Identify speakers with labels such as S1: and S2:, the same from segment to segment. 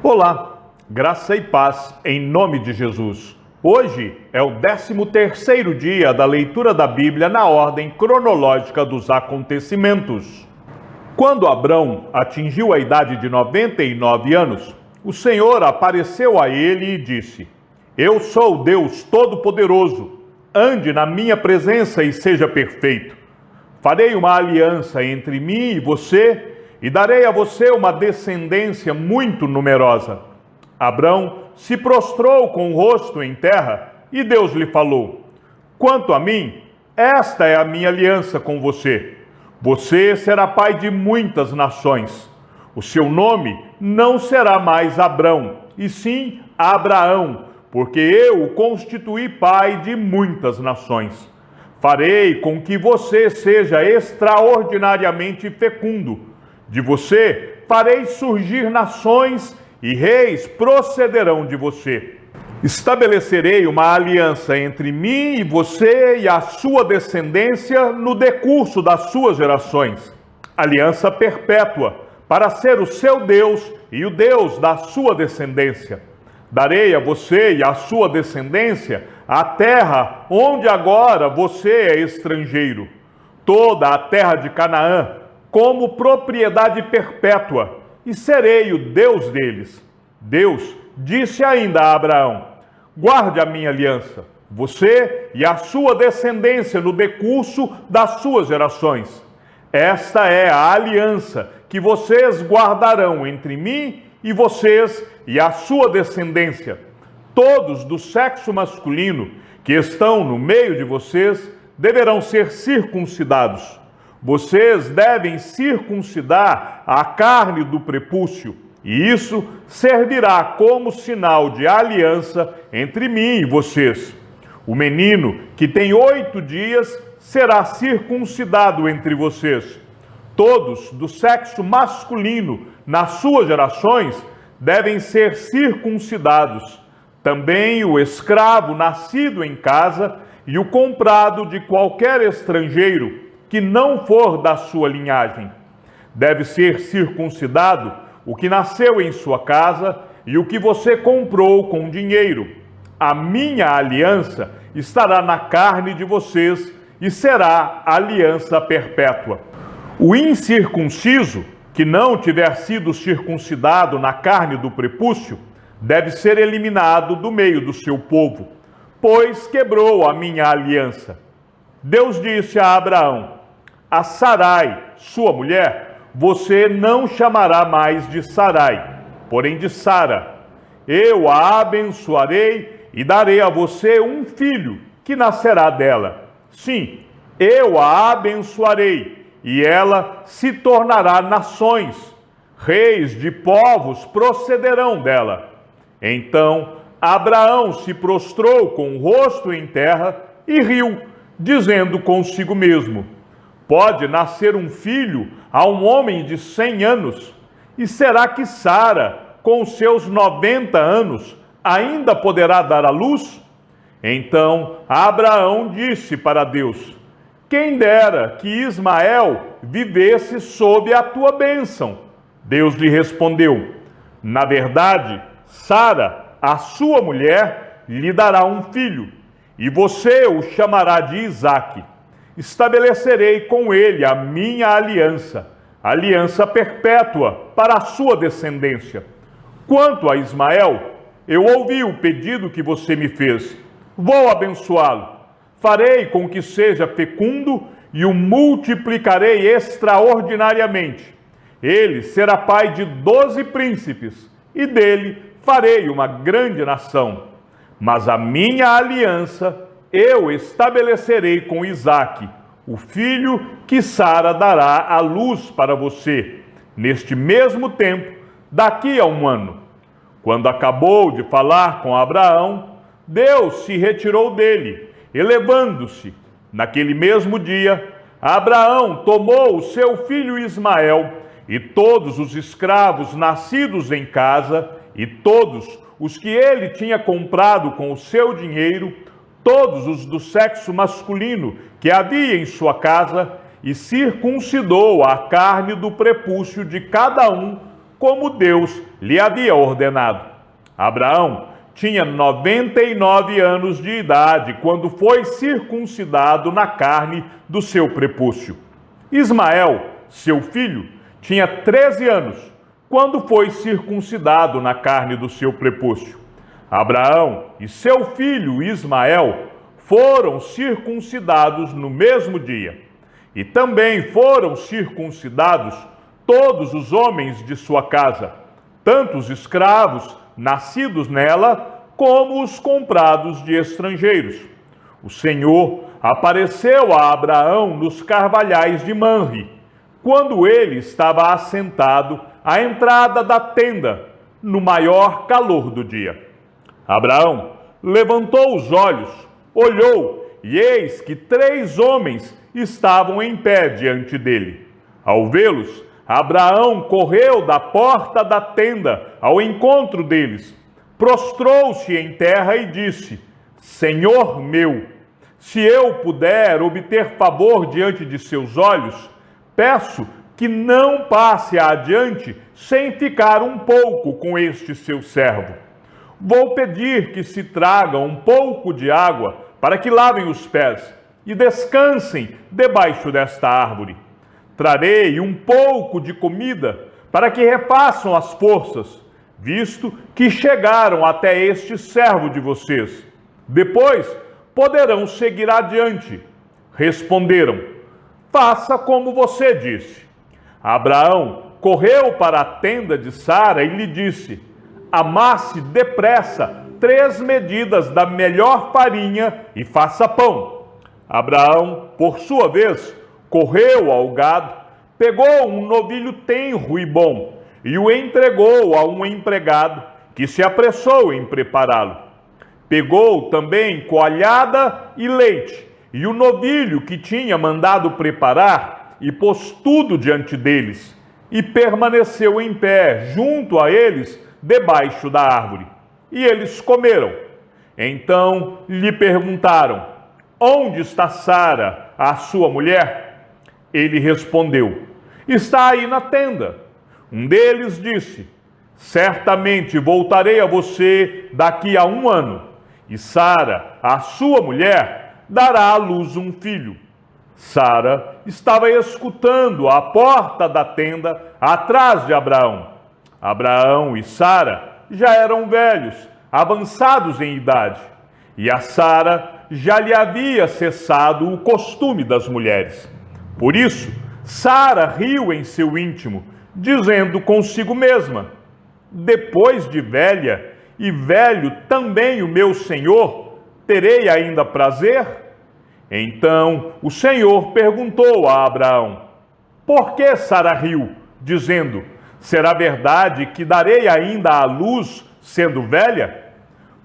S1: Olá, graça e paz em nome de Jesus. Hoje é o 13º dia da leitura da Bíblia na ordem cronológica dos acontecimentos. Quando Abrão atingiu a idade de 99 anos, o Senhor apareceu a ele e disse: Eu sou Deus Todo-Poderoso, ande na minha presença e seja perfeito. Farei uma aliança entre mim e você e darei a você uma descendência muito numerosa. Abrão se prostrou com o rosto em terra e Deus lhe falou: Quanto a mim, esta é a minha aliança com você. Você será pai de muitas nações. O seu nome não será mais Abrão, e sim Abraão, porque eu o constituí pai de muitas nações. Farei com que você seja extraordinariamente fecundo. De você farei surgir nações e reis procederão de você. Estabelecerei uma aliança entre mim e você e a sua descendência no decurso das suas gerações. Aliança perpétua, para ser o seu Deus e o Deus da sua descendência. Darei a você e a sua descendência a terra onde agora você é estrangeiro, toda a terra de Canaã, como propriedade perpétua, e serei o Deus deles. Deus disse ainda a Abraão: Guarde a minha aliança, você e a sua descendência no decurso das suas gerações. Esta é a aliança que vocês guardarão entre mim e vocês e a sua descendência. Todos do sexo masculino que estão no meio de vocês deverão ser circuncidados. Vocês devem circuncidar a carne do prepúcio, e isso servirá como sinal de aliança entre mim e vocês. O menino que tem 8 dias será circuncidado entre vocês. Todos do sexo masculino nas suas gerações devem ser circuncidados. Também o escravo nascido em casa e o comprado de qualquer estrangeiro que não for da sua linhagem. Deve ser circuncidado o que nasceu em sua casa e o que você comprou com dinheiro. A minha aliança estará na carne de vocês e será aliança perpétua. O incircunciso, que não tiver sido circuncidado na carne do prepúcio, deve ser eliminado do meio do seu povo, pois quebrou a minha aliança. Deus disse a Abraão: A Sarai, sua mulher, você não chamará mais de Sarai, porém de Sara. Eu a abençoarei e darei a você um filho que nascerá dela. Sim, eu a abençoarei e ela se tornará nações. Reis de povos procederão dela. Então Abraão se prostrou com o rosto em terra e riu, dizendo consigo mesmo: Pode nascer um filho a um homem de 100 anos? E será que Sara, com seus 90 anos, ainda poderá dar à luz? Então Abraão disse para Deus: Quem dera que Ismael vivesse sob a tua bênção. Deus lhe respondeu: Na verdade, Sara, a sua mulher, lhe dará um filho, e você o chamará de Isaque. Estabelecerei com ele a minha aliança, aliança perpétua para a sua descendência. Quanto a Ismael, eu ouvi o pedido que você me fez. Vou abençoá-lo. Farei com que seja fecundo e o multiplicarei extraordinariamente. Ele será pai de 12 príncipes, e dele farei uma grande nação. Mas a minha aliança eu estabelecerei com Isaque, o filho que Sara dará à luz para você, neste mesmo tempo, daqui a 1 ano. Quando acabou de falar com Abraão, Deus se retirou dele, elevando-se. Naquele mesmo dia, Abraão tomou o seu filho Ismael e todos os escravos nascidos em casa e todos os que ele tinha comprado com o seu dinheiro, todos os do sexo masculino que havia em sua casa, e circuncidou a carne do prepúcio de cada um como Deus lhe havia ordenado. Abraão tinha 99 anos de idade quando foi circuncidado na carne do seu prepúcio. Ismael, seu filho, tinha 13 anos quando foi circuncidado na carne do seu prepúcio. Abraão e seu filho Ismael foram circuncidados no mesmo dia. E também foram circuncidados todos os homens de sua casa, tanto os escravos nascidos nela, como os comprados de estrangeiros. O Senhor apareceu a Abraão nos carvalhais de Manre, quando ele estava assentado à entrada da tenda, no maior calor do dia. Abraão levantou os olhos, olhou, e eis que 3 homens estavam em pé diante dele. Ao vê-los, Abraão correu da porta da tenda ao encontro deles, prostrou-se em terra e disse: Senhor meu, se eu puder obter favor diante de seus olhos, peço que não passe adiante sem ficar um pouco com este seu servo. Vou pedir que se traga um pouco de água para que lavem os pés e descansem debaixo desta árvore. Trarei um pouco de comida para que refaçam as forças, visto que chegaram até este servo de vocês. Depois poderão seguir adiante. Responderam: faça como você disse. Abraão correu para a tenda de Sara e lhe disse: amasse depressa 3 medidas da melhor farinha e faça pão. Abraão, por sua vez, correu ao gado, pegou um novilho tenro e bom e o entregou a um empregado que se apressou em prepará-lo. Pegou também coalhada e leite e o novilho que tinha mandado preparar e pôs tudo diante deles e permaneceu em pé junto a eles debaixo da árvore. E eles comeram. Então lhe perguntaram: onde está Sara, a sua mulher? Ele respondeu: está aí na tenda. Um deles disse: certamente voltarei a você daqui a 1 ano, e Sara, a sua mulher, dará à luz um filho. Sara estava escutando à porta da tenda atrás de Abraão. Abraão e Sara já eram velhos, avançados em idade, e a Sara já lhe havia cessado o costume das mulheres. Por isso, Sara riu em seu íntimo, dizendo consigo mesma: depois de velha, e velho também o meu senhor, terei ainda prazer? Então o Senhor perguntou a Abraão: por que Sara riu, dizendo: será verdade que darei ainda à luz, sendo velha?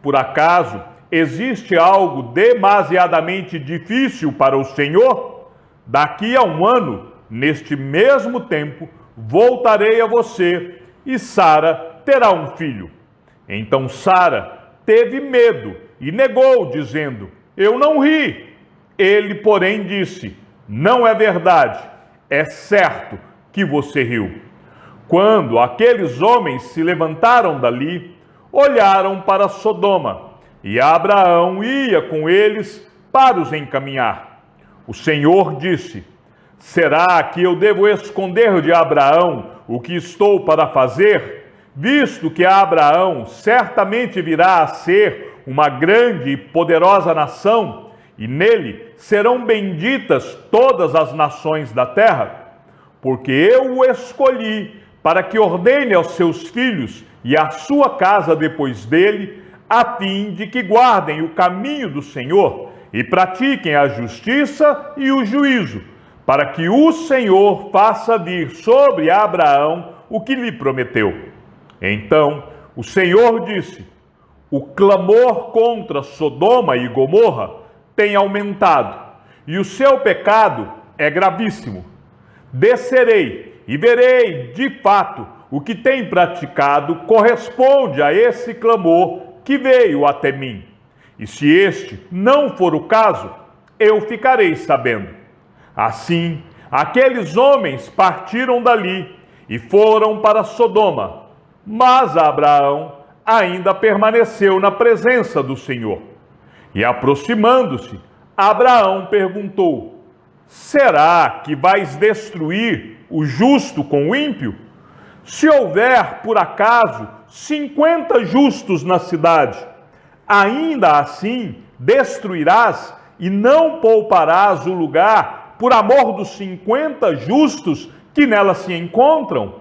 S1: Por acaso existe algo demasiadamente difícil para o Senhor? Daqui a 1 ano, neste mesmo tempo, voltarei a você e Sara terá um filho. Então Sara teve medo e negou, dizendo: eu não ri. Ele, porém, disse: não é verdade, é certo que você riu. Quando aqueles homens se levantaram dali, olharam para Sodoma, e Abraão ia com eles para os encaminhar. O Senhor disse: será que eu devo esconder de Abraão o que estou para fazer, visto que Abraão certamente virá a ser uma grande e poderosa nação, e nele serão benditas todas as nações da terra? Porque eu o escolhi para que ordene aos seus filhos e à sua casa depois dele, a fim de que guardem o caminho do Senhor e pratiquem a justiça e o juízo, para que o Senhor faça vir sobre Abraão o que lhe prometeu. Então o Senhor disse: o clamor contra Sodoma e Gomorra tem aumentado, e o seu pecado é gravíssimo. Descerei e verei, de fato, o que tem praticado corresponde a esse clamor que veio até mim. E se este não for o caso, eu ficarei sabendo. Assim, aqueles homens partiram dali e foram para Sodoma. Mas Abraão ainda permaneceu na presença do Senhor. E aproximando-se, Abraão perguntou: será que vais destruir o justo com o ímpio? Se houver, por acaso, 50 justos na cidade, ainda assim destruirás e não pouparás o lugar por amor dos 50 justos que nela se encontram?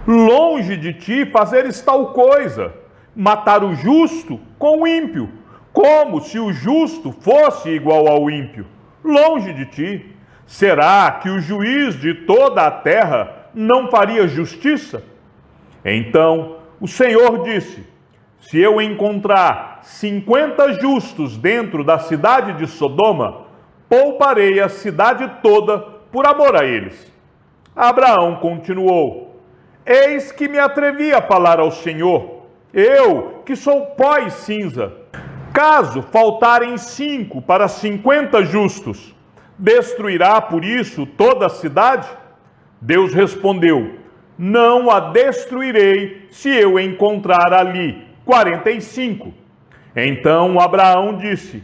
S1: Longe de ti fazeres tal coisa, matar o justo com o ímpio, como se o justo fosse igual ao ímpio. Longe de ti. Será que o juiz de toda a terra não faria justiça? Então o Senhor disse: se eu encontrar 50 justos dentro da cidade de Sodoma, pouparei a cidade toda por amor a eles. Abraão continuou: eis que me atrevi a falar ao Senhor, eu que sou pó e cinza. Caso faltarem 5 para 50 justos, destruirá por isso toda a cidade? Deus respondeu: não a destruirei se eu encontrar ali 45. Então Abraão disse: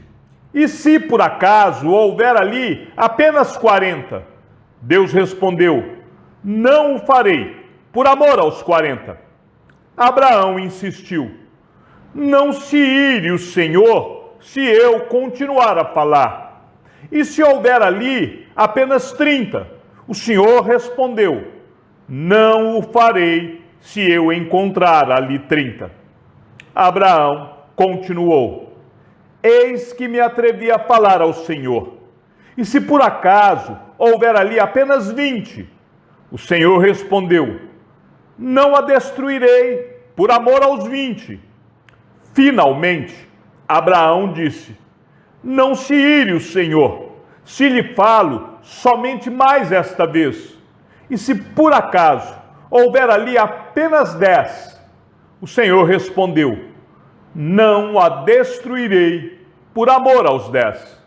S1: e se por acaso houver ali apenas 40? Deus respondeu: não o farei, por amor aos 40. Abraão insistiu: não se ire o Senhor se eu continuar a falar. E se houver ali apenas 30? O Senhor respondeu: não o farei se eu encontrar ali 30. Abraão continuou: eis que me atrevi a falar ao Senhor. E se por acaso houver ali apenas 20? O Senhor respondeu: não a destruirei por amor aos 20. Finalmente, Abraão disse: não se ire o Senhor, se lhe falo somente mais esta vez. E se por acaso houver ali apenas 10? O Senhor respondeu: não a destruirei por amor aos 10.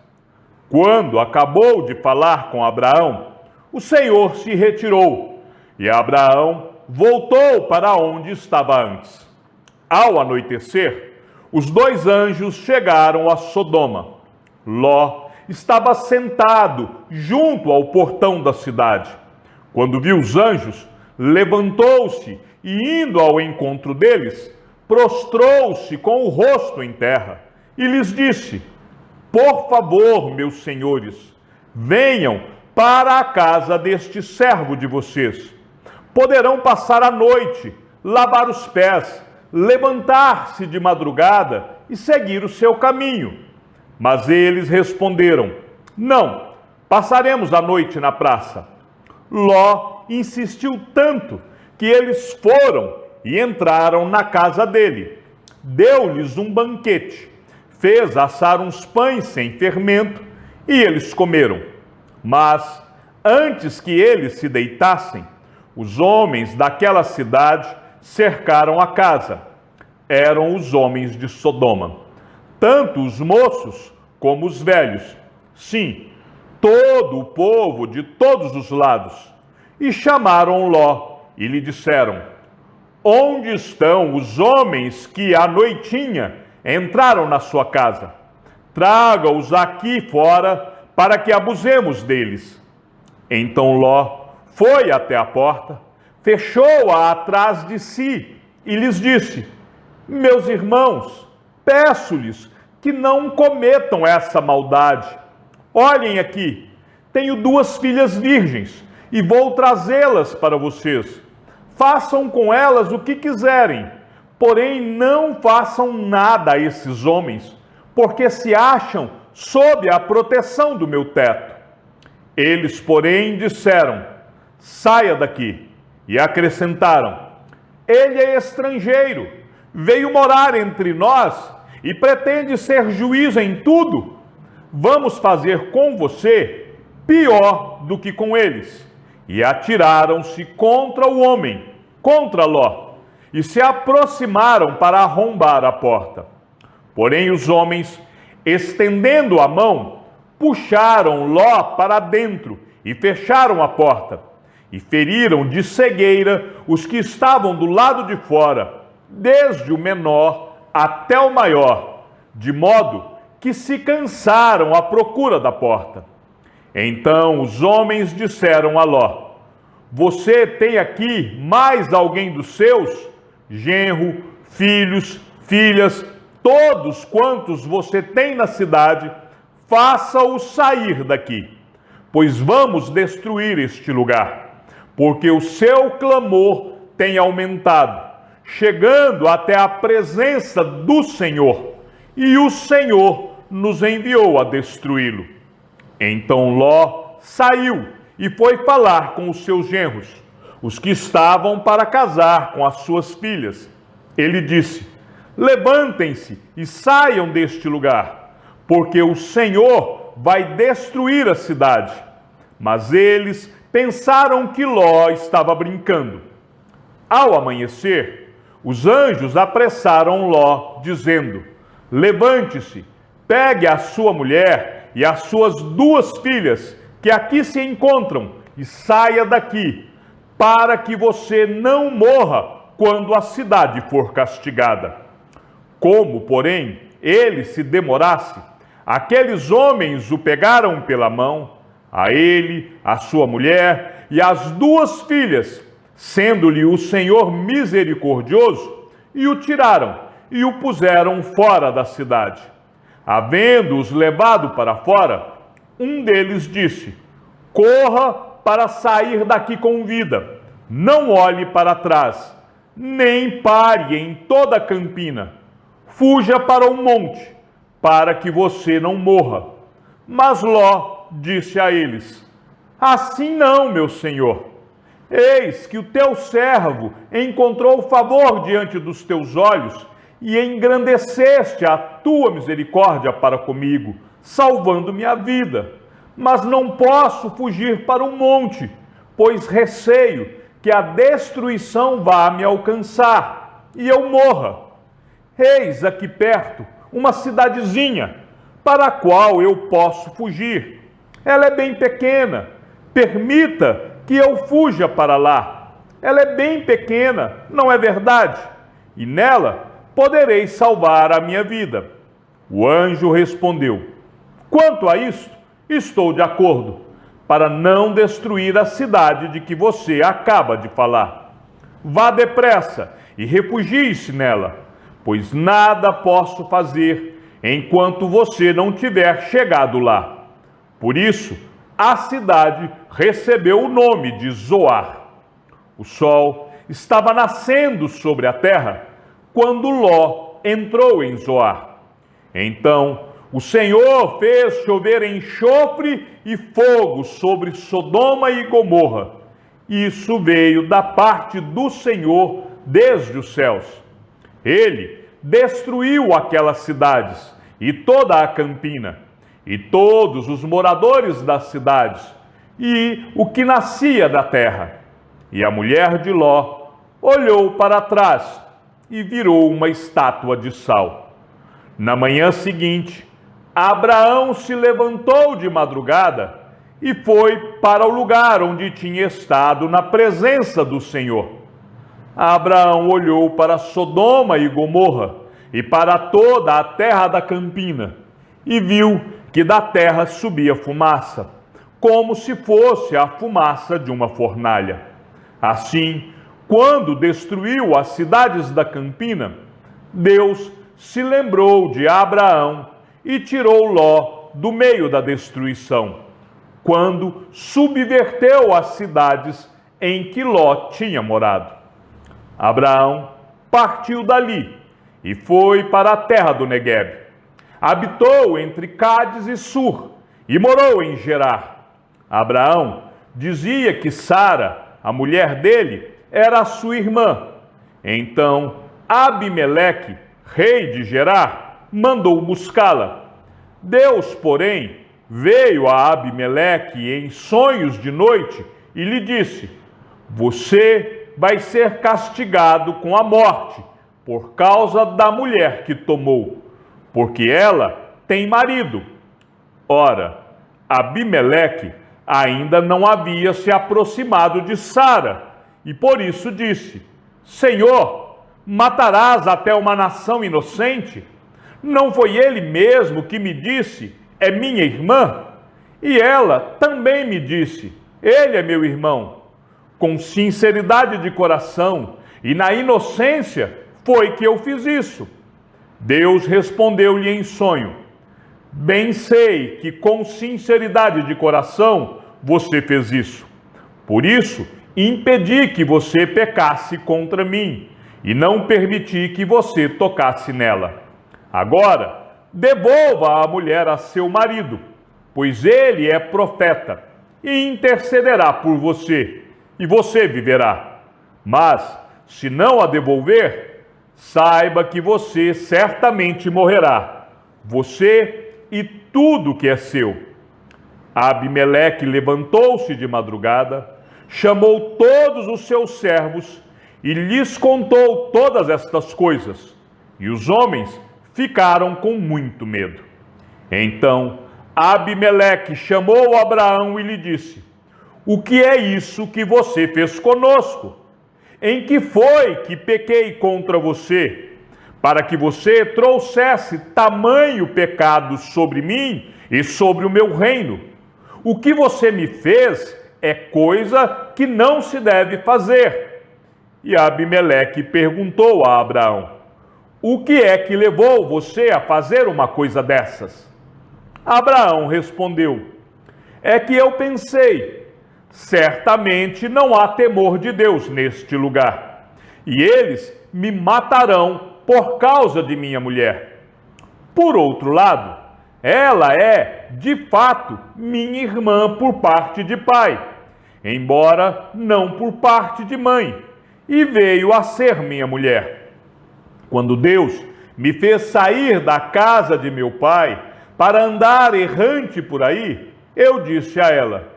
S1: Quando acabou de falar com Abraão, o Senhor se retirou e Abraão voltou para onde estava antes. Ao anoitecer, os 2 anjos chegaram a Sodoma. Ló estava sentado junto ao portão da cidade. Quando viu os anjos, levantou-se e, indo ao encontro deles, prostrou-se com o rosto em terra e lhes disse: por favor, meus senhores, venham para a casa deste servo de vocês. Poderão passar a noite, lavar os pés, levantar-se de madrugada e seguir o seu caminho. Mas eles responderam: não, passaremos a noite na praça. Ló insistiu tanto que eles foram e entraram na casa dele. Deu-lhes um banquete, fez assar uns pães sem fermento e eles comeram. Mas, antes que eles se deitassem, os homens daquela cidade cercaram a casa. Eram os homens de Sodoma, tanto os moços como os velhos. Sim, todo o povo de todos os lados. E chamaram Ló e lhe disseram: onde estão os homens que à noitinha entraram na sua casa? Traga-os aqui fora para que abusemos deles. Então Ló foi até a porta, fechou-a atrás de si e lhes disse: meus irmãos, peço-lhes que não cometam essa maldade. Olhem aqui, tenho 2 filhas virgens e vou trazê-las para vocês. Façam com elas o que quiserem, porém não façam nada a esses homens, porque se acham sob a proteção do meu teto. Eles, porém, disseram: saia daqui. E acrescentaram: ele é estrangeiro, veio morar entre nós e pretende ser juiz em tudo. Vamos fazer com você pior do que com eles. E atiraram-se contra o homem, contra Ló, e se aproximaram para arrombar a porta. Porém os homens, estendendo a mão, puxaram Ló para dentro e fecharam a porta. e feriram de cegueira os que estavam do lado de fora, desde o menor até o maior, de modo que se cansaram à procura da porta. Então os homens disseram a Ló: você tem aqui mais alguém dos seus? Genro, filhos, filhas, todos quantos você tem na cidade, faça-os sair daqui, pois vamos destruir este lugar, porque o seu clamor tem aumentado, chegando até a presença do Senhor, e o Senhor nos enviou a destruí-lo. Então Ló saiu e foi falar com os seus genros, os que estavam para casar com as suas filhas. Ele disse: levantem-se e saiam deste lugar, porque o Senhor vai destruir a cidade. Mas eles pensaram que Ló estava brincando. Ao amanhecer, os anjos apressaram Ló, dizendo: levante-se, pegue a sua mulher e as suas 2 filhas, que aqui se encontram, e saia daqui, para que você não morra quando a cidade for castigada. Como, porém, ele se demorasse, aqueles homens o pegaram pela mão, a ele, a sua mulher e as 2 filhas, sendo-lhe o Senhor misericordioso, e o tiraram e o puseram fora da cidade. Havendo-os levado para fora, um deles disse: corra para sair daqui com vida, não olhe para trás, nem pare em toda a campina, fuja para o monte, para que você não morra. Mas Ló disse a eles: assim não, meu senhor. Eis que o teu servo encontrou favor diante dos teus olhos, e engrandeceste a tua misericórdia para comigo, salvando-me a vida. Mas não posso fugir para o monte, pois receio que a destruição vá me alcançar e eu morra. Eis aqui perto uma cidadezinha, para a qual eu posso fugir. Ela é bem pequena, permita que eu fuja para lá. Ela é bem pequena, não é verdade? E nela poderei salvar a minha vida. O anjo respondeu: quanto a isto, estou de acordo, para não destruir a cidade de que você acaba de falar. Vá depressa e refugie-se nela, pois nada posso fazer enquanto você não tiver chegado lá. Por isso, a cidade recebeu o nome de Zoar. O sol estava nascendo sobre a terra quando Ló entrou em Zoar. Então o Senhor fez chover enxofre e fogo sobre Sodoma e Gomorra. Isso veio da parte do Senhor desde os céus. Ele destruiu aquelas cidades e toda a campina, e todos os moradores das cidades, e o que nascia da terra. E a mulher de Ló olhou para trás e virou uma estátua de sal. Na manhã seguinte, Abraão se levantou de madrugada e foi para o lugar onde tinha estado na presença do Senhor. Abraão olhou para Sodoma e Gomorra e para toda a terra da campina e viu que da terra subia fumaça, como se fosse a fumaça de uma fornalha. Assim, quando destruiu as cidades da campina, Deus se lembrou de Abraão e tirou Ló do meio da destruição, quando subverteu as cidades em que Ló tinha morado. Abraão partiu dali e foi para a terra do Neguebe. Habitou entre Cádiz e Sur e morou em Gerar. Abraão dizia que Sara, a mulher dele, era a sua irmã. Então Abimeleque, rei de Gerar, mandou buscá-la. Deus, porém, veio a Abimeleque em sonhos de noite e lhe disse: você vai ser castigado com a morte por causa da mulher que tomou, porque ela tem marido. Ora, Abimeleque ainda não havia se aproximado de Sara, e por isso disse: Senhor, matarás até uma nação inocente? Não foi ele mesmo que me disse: é minha irmã? E ela também me disse: ele é meu irmão. Com sinceridade de coração e na inocência foi que eu fiz isso. Deus respondeu-lhe em sonho: bem sei que com sinceridade de coração você fez isso. Por isso, impedi que você pecasse contra mim e não permiti que você tocasse nela. Agora, devolva a mulher a seu marido, pois ele é profeta e intercederá por você, e você viverá. Mas, se não a devolver, saiba que você certamente morrerá, você e tudo que é seu. Abimeleque levantou-se de madrugada, chamou todos os seus servos e lhes contou todas estas coisas. E os homens ficaram com muito medo. Então Abimeleque chamou Abraão e lhe disse: o que é isso que você fez conosco? Em que foi que pequei contra você, para que você trouxesse tamanho pecado sobre mim e sobre o meu reino? O que você me fez é coisa que não se deve fazer. E Abimeleque perguntou a Abraão: o que é que levou você a fazer uma coisa dessas? Abraão respondeu: é que eu pensei, certamente não há temor de Deus neste lugar, e eles me matarão por causa de minha mulher. Por outro lado, ela é, de fato, minha irmã por parte de pai, embora não por parte de mãe, e veio a ser minha mulher. Quando Deus me fez sair da casa de meu pai para andar errante por aí, eu disse a ela: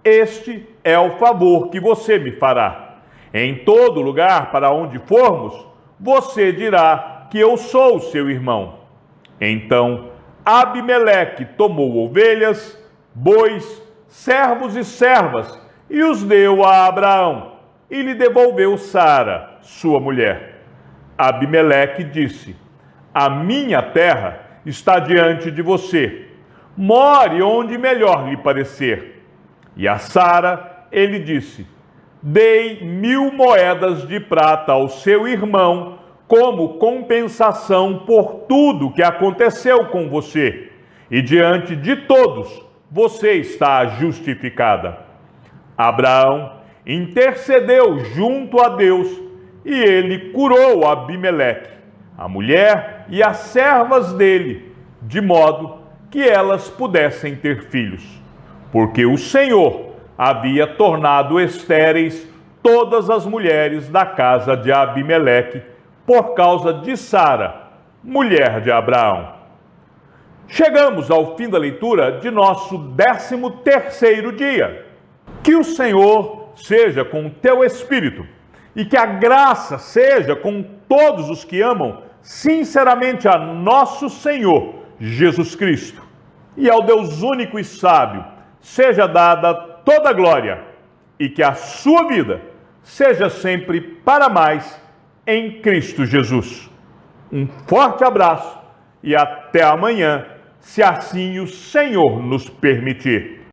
S1: este é o favor que você me fará. Em todo lugar para onde formos, você dirá que eu sou seu irmão. Então Abimeleque tomou ovelhas, bois, servos e servas e os deu a Abraão e lhe devolveu Sara, sua mulher. Abimeleque disse: a minha terra está diante de você. More onde melhor lhe parecer. E a Sara ele disse: dei 1000 moedas de prata ao seu irmão como compensação por tudo que aconteceu com você, e diante de todos você está justificada. Abraão intercedeu junto a Deus e ele curou Abimeleque, a mulher e as servas dele, de modo que elas pudessem ter filhos, porque o Senhor havia tornado estéreis todas as mulheres da casa de Abimeleque por causa de Sara, mulher de Abraão. Chegamos ao fim da leitura de nosso 13º dia. Que o Senhor seja com o teu espírito e que a graça seja com todos os que amam sinceramente a nosso Senhor Jesus Cristo. E ao Deus único e sábio seja dada toda a glória e que a sua vida seja sempre para mais em Cristo Jesus. Um forte abraço e até amanhã, se assim o Senhor nos permitir.